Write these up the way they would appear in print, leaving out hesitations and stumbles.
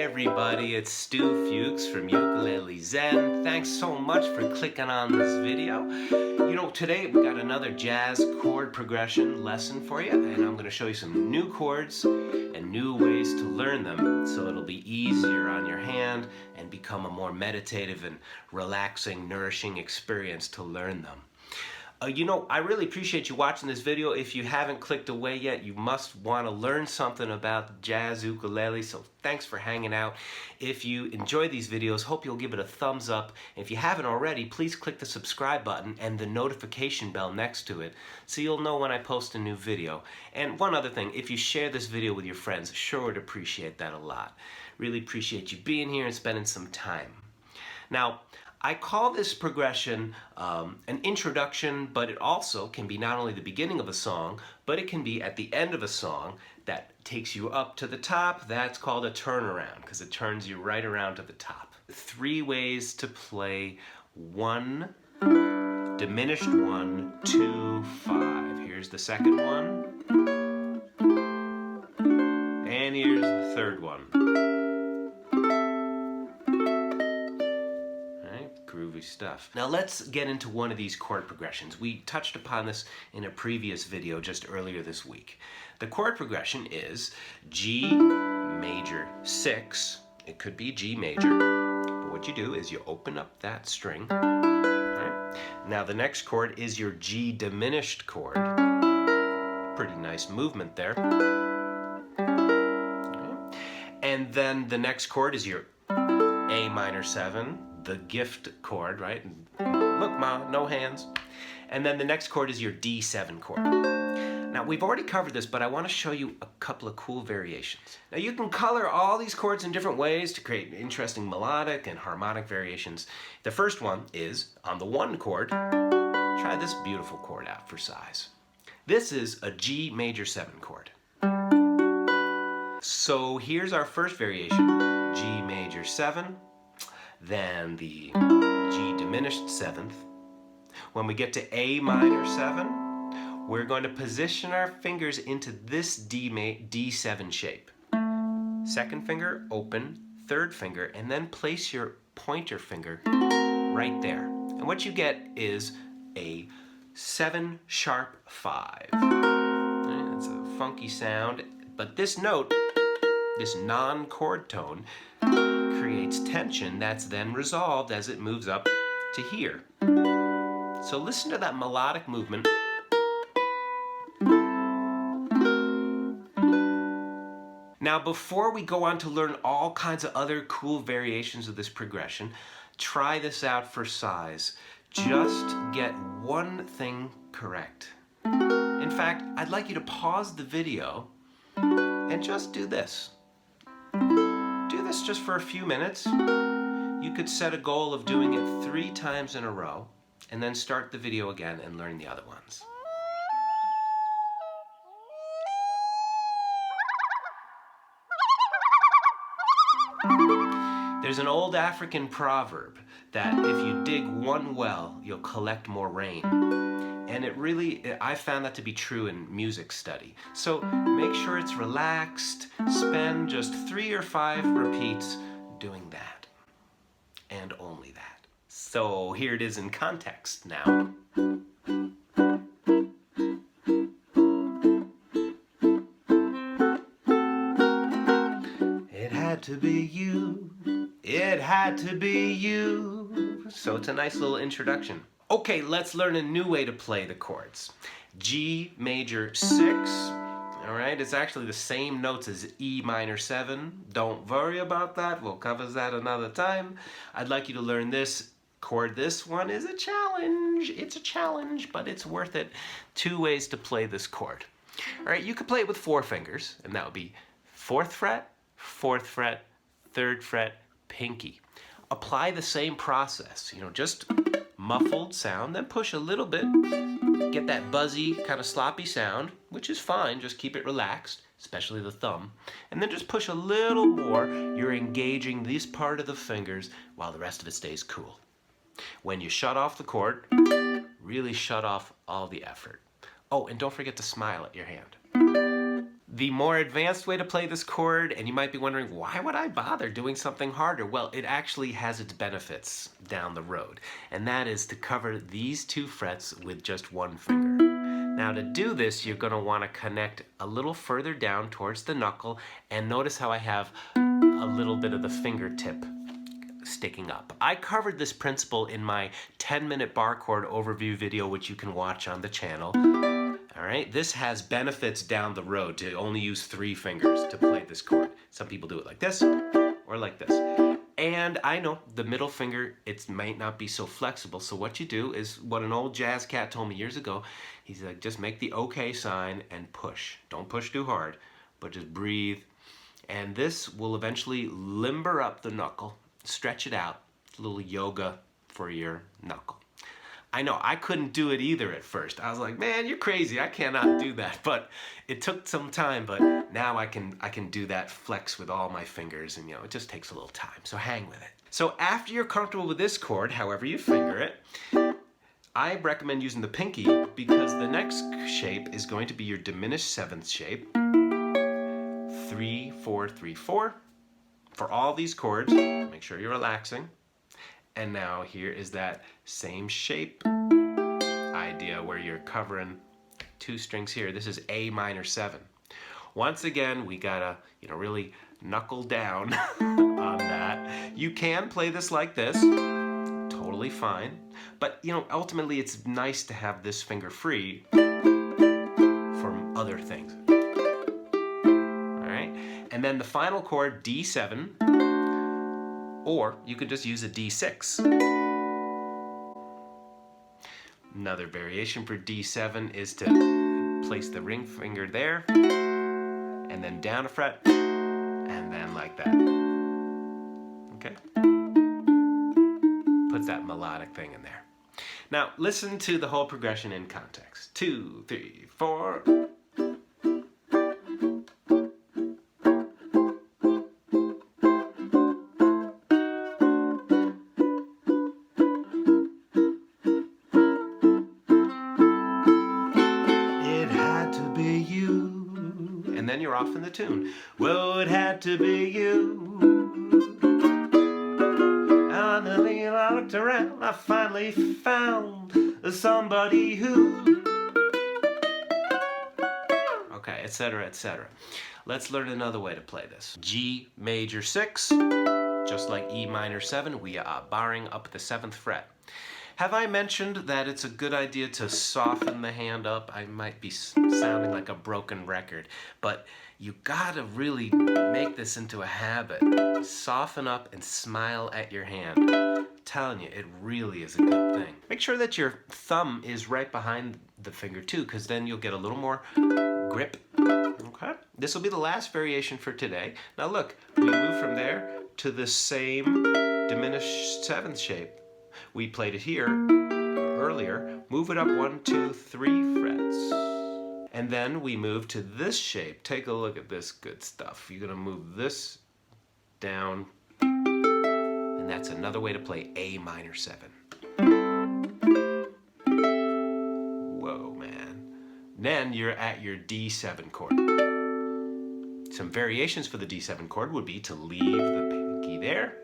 everybody, it's Stu Fuchs from Ukulele Zen. Thanks so much for clicking on this video. You know, today we got another jazz chord progression lesson for you, and I'm going to show you some new chords and new ways to learn them so it'll be easier on your hand and become a more meditative and relaxing, nourishing experience to learn them. You know, I really appreciate you watching this video. If you haven't clicked away yet, you must want to learn something about jazz ukulele, so thanks for hanging out. If you enjoy these videos, hope you'll give it a thumbs up. If you haven't already, please click the subscribe button and the notification bell next to it so you'll know when I post a new video. And one other thing, if you share this video with your friends, sure would appreciate that a lot. Really appreciate you being here and spending some time. Now, I call this progression an introduction, but it also can be not only the beginning of a song, but it can be at the end of a song that takes you up to the top. That's called a turnaround because it turns you right around to the top. 3 ways to play 1, diminished 1, 2, 5. Here's the second one. And here's the third one. Groovy stuff. Now let's get into one of these chord progressions. We touched upon this in a previous video just earlier this week. The chord progression is G major 6. It could be G major, but what you do is you open up that string. Right? Now the next chord is your G diminished chord. Pretty nice movement there. Okay. And then the next chord is your A minor 7. The gift chord, right? Look, Ma, no hands. And then the next chord is your D7 chord. Now, we've already covered this, but I want to show you a couple of cool variations. Now, you can color all these chords in different ways to create interesting melodic and harmonic variations. The first one is, on the 1 chord, try this beautiful chord out for size. This is a G major 7 chord. So here's our first variation, G major 7. Then the G diminished 7th. When we get to A minor 7, we're going to position our fingers into this D7 shape. Second finger, open, third finger, and then place your pointer finger right there. And what you get is a 7 sharp 5. It's a funky sound, but this note, this non-chord tone, creates tension that's then resolved as it moves up to here. So listen to that melodic movement. Now, before we go on to learn all kinds of other cool variations of this progression, try this out for size. Just get one thing correct. In fact, I'd like you to pause the video and just do this. Do this just for a few minutes. You could set a goal of doing it 3 times in a row and then start the video again and learn the other ones. There's an old African proverb that if you dig one well, you'll collect more rain. And I found that to be true in music study. So make sure it's relaxed. Spend just 3 or 5 repeats doing that. And only that. So here it is in context now. It had to be you. It had to be you. So it's a nice little introduction. Okay, let's learn a new way to play the chords. G major 6, all right? It's actually the same notes as E minor 7. Don't worry about that. We'll cover that another time. I'd like you to learn this chord. This one is a challenge. It's a challenge, but it's worth it. 2 ways to play this chord. All right, you could play it with 4 fingers, and that would be 4th fret, 4th fret, 3rd fret, pinky. Apply the same process, you know, just muffled sound, then push a little bit, get that buzzy, kind of sloppy sound, which is fine, just keep it relaxed, especially the thumb, and then just push a little more. You're engaging this part of the fingers while the rest of it stays cool. When you shut off the chord, really shut off all the effort. Oh, and don't forget to smile at your hand. The more advanced way to play this chord, and you might be wondering, why would I bother doing something harder? Well, it actually has its benefits down the road, and that is to cover these 2 frets with just 1 finger. Now to do this, you're going to want to connect a little further down towards the knuckle, and notice how I have a little bit of the fingertip sticking up. I covered this principle in my 10-minute bar chord overview video, which you can watch on the channel. All right, this has benefits down the road to only use 3 fingers to play this chord. Some people do it like this or like this. And I know the middle finger, it might not be so flexible, so what you do is what an old jazz cat told me years ago. He's like, just make the OK sign and push. Don't push too hard, but just breathe. And this will eventually limber up the knuckle, stretch it out. It's a little yoga for your knuckle. I know, I couldn't do it either at first. I was like, man, you're crazy, I cannot do that. But it took some time, but now I can do that flex with all my fingers, and it just takes a little time, so hang with it. So after you're comfortable with this chord, however you finger it, I recommend using the pinky because the next shape is going to be your diminished 7th shape. 3, 4, 3, 4. For all these chords, make sure you're relaxing. And now here is that same shape idea where you're covering 2 strings here. This is A minor 7. Once again, we gotta really knuckle down on that. You can play this like this, totally fine. But ultimately it's nice to have this finger free from other things. All right, and then the final chord, D7. Or you could just use a D6. Another variation for D7 is to place the ring finger there, and then down a fret, and then like that. Okay? Puts that melodic thing in there. Now listen to the whole progression in context. 2, 3, 4. And then you're off in the tune. Well, it had to be you. And then I looked around, I finally found somebody who. Okay, etc., etc. Let's learn another way to play this. G major 6, just like E minor 7, we are barring up the 7th fret. Have I mentioned that it's a good idea to soften the hand up? I might be sounding like a broken record, but you gotta really make this into a habit. Soften up and smile at your hand. I'm telling you, it really is a good thing. Make sure that your thumb is right behind the finger too, because then you'll get a little more grip. Okay? This will be the last variation for today. Now look, we move from there to the same diminished 7th shape. We played it here earlier. Move it up 1, 2, 3 frets. And then we move to this shape. Take a look at this good stuff. You're gonna move this down, and that's another way to play A minor 7. Whoa, man. Then you're at your D7 chord. Some variations for the D7 chord would be to leave the pinky there.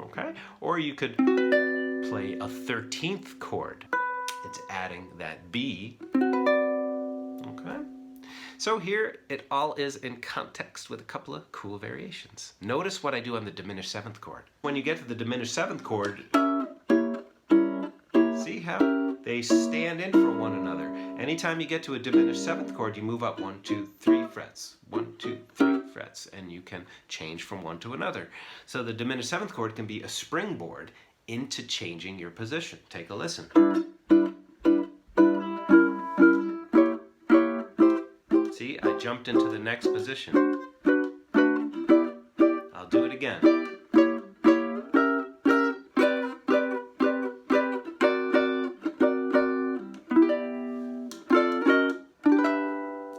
Okay? Or you could play a 13th chord. It's adding that B. Okay? So here it all is in context with a couple of cool variations. Notice what I do on the diminished 7th chord. When you get to the diminished 7th chord, see how they stand in for one another. Anytime you get to a diminished 7th chord, you move up 1, 2, 3 frets. 1, 2, 3 frets, and you can change from one to another. So the diminished 7th chord can be a springboard into changing your position. Take a listen. See, I jumped into the next position. I'll do it again.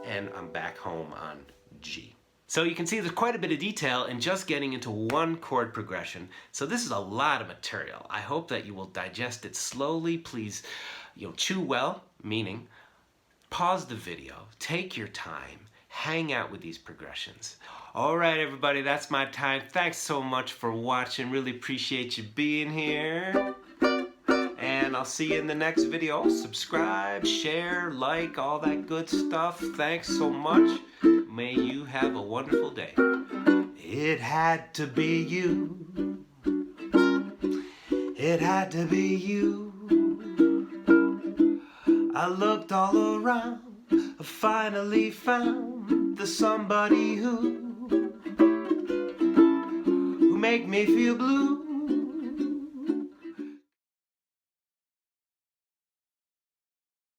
And I'm back home on G. So you can see there's quite a bit of detail in just getting into one chord progression. So this is a lot of material. I hope that you will digest it slowly. Please, chew well, meaning pause the video, take your time, hang out with these progressions. All right, everybody, that's my time. Thanks so much for watching. Really appreciate you being here. And I'll see you in the next video. Subscribe, share, like, all that good stuff. Thanks so much. May you have a wonderful day. It had to be you. It had to be you. I looked all around, I finally found the somebody who make me feel blue.